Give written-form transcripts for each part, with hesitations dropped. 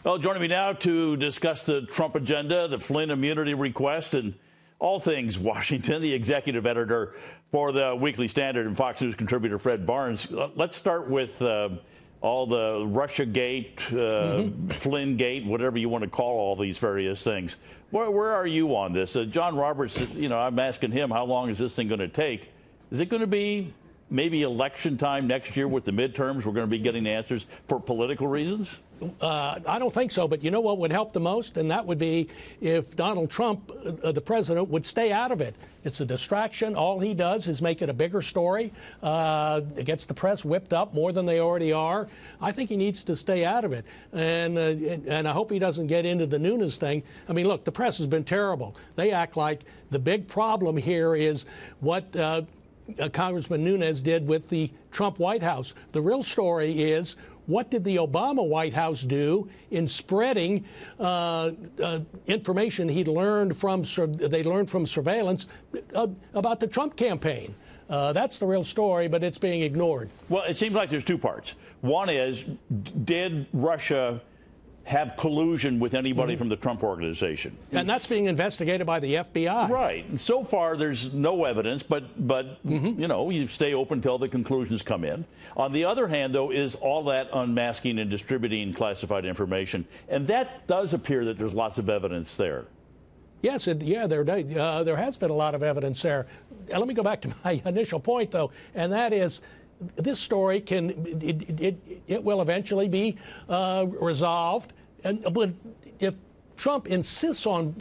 Well, joining me now to discuss the Trump agenda, the Flynn immunity request, and all things Washington, the executive editor for the Weekly Standard and Fox News contributor Fred Barnes. Let's start with all the Russia-gate, Flynn-gate, whatever you want to call all these various things. Where are you on this? John Roberts, I'm asking him, how long is this thing going to take? Is it going to be maybe election time next year with the midterms? We're going to be getting answers for political reasons? I don't think so, but you know what would help the most? And that would be if Donald Trump, the president, would stay out of it. It's a distraction. All he does is make it a bigger story. It gets the press whipped up more than they already are. I think he needs to stay out of it. And I hope he doesn't get into the Nunes thing. I mean, look, the press has been terrible. They act like the big problem here is what Congressman Nunes did with the Trump White House. The real story is, what did the Obama White House do in spreading information they learned from surveillance about the Trump campaign? That's the real story, but it's being ignored. Well, it seems like there's two parts. One is, did Russia have collusion with anybody from the Trump organization? And that's being investigated by the FBI. Right. And so far, there's no evidence, but you stay open until the conclusions come in. On the other hand, though, is all that unmasking and distributing classified information. And that does appear that there's lots of evidence there. Yes, there has been a lot of evidence there. And let me go back to my initial point, though, and that is, this story it will eventually be resolved. But if Trump insists on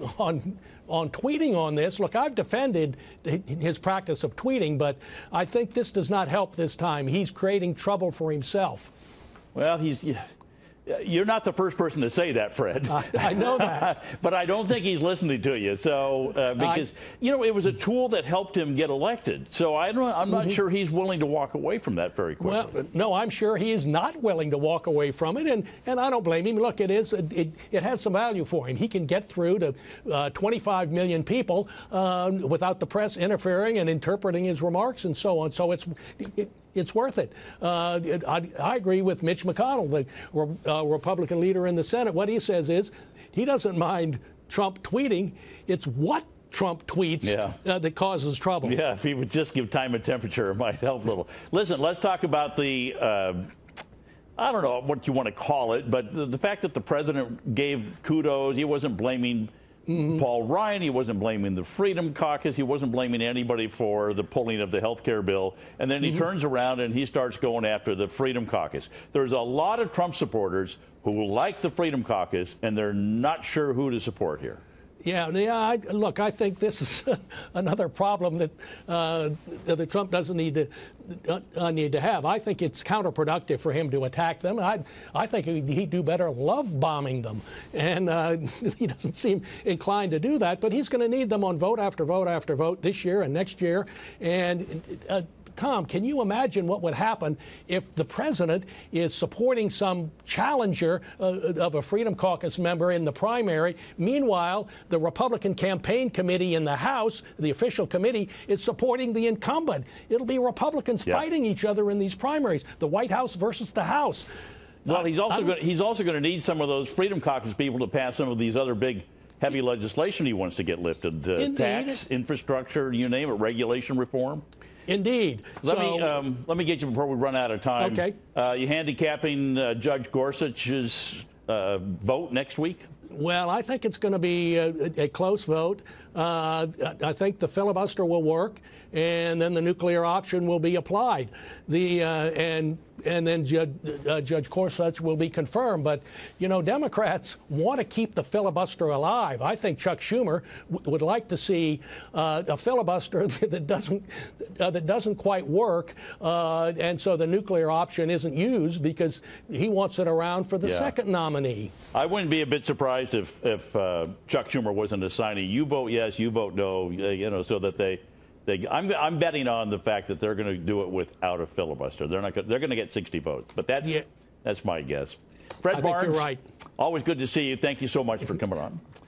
tweeting on this, look, I've defended his practice of tweeting, but I think this does not help this time. He's creating trouble for himself. Well, you're not the first person to say that, Fred. I know that. But I don't think he's listening to you. So, because, it was a tool that helped him get elected. So I'm not sure he's willing to walk away from that very quickly. Well, no, I'm sure he is not willing to walk away from it. And I don't blame him. Look, it has some value for him. He can get through to 25 million people without the press interfering and interpreting his remarks and so on. So it's worth it. I agree with Mitch McConnell, the Republican leader in the Senate. What he says is he doesn't mind Trump tweeting. It's what Trump tweets that causes trouble. Yeah, if he would just give time and temperature, it might help a little. Listen, let's talk about the I don't know what you want to call it, but the fact that the president gave kudos, he wasn't blaming Paul Ryan, he wasn't blaming the Freedom Caucus, he wasn't blaming anybody for the pulling of the health care bill, and then he turns around and he starts going after the Freedom Caucus. There's a lot of Trump supporters who like the Freedom Caucus, and they're not sure who to support here. Look, I think this is another problem that Trump doesn't need to have. I think it's counterproductive for him to attack them. I think he'd do better love bombing them, and he doesn't seem inclined to do that. But he's going to need them on vote after vote after vote this year and next year. And Tom, can you imagine what would happen if the president is supporting some challenger of a Freedom Caucus member in the primary? Meanwhile, the Republican campaign committee in the House, the official committee, is supporting the incumbent. It'll be Republicans fighting each other in these primaries, the White House versus the House. Well, he's also going to need some of those Freedom Caucus people to pass some of these other big heavy legislation he wants to get lifted. Tax, infrastructure, you name it, regulation reform. Indeed. Let me get you before we run out of time. Okay. You handicapping Judge Gorsuch's vote next week? Well, I think it's going to be a close vote. I think the filibuster will work, and then the nuclear option will be applied. And then Judge Gorsuch will be confirmed. But, Democrats want to keep the filibuster alive. I think Chuck Schumer would like to see a filibuster that doesn't quite work, and so the nuclear option isn't used because he wants it around for the second nominee. I wouldn't be a bit surprised if Chuck Schumer wasn't assigning you vote yes, you vote no, so that I'm betting on the fact that they're going to do it without a filibuster. They're going to get 60 votes, but that's my guess. Fred Barnes, you're right. Always good to see you. Thank you so much for coming on.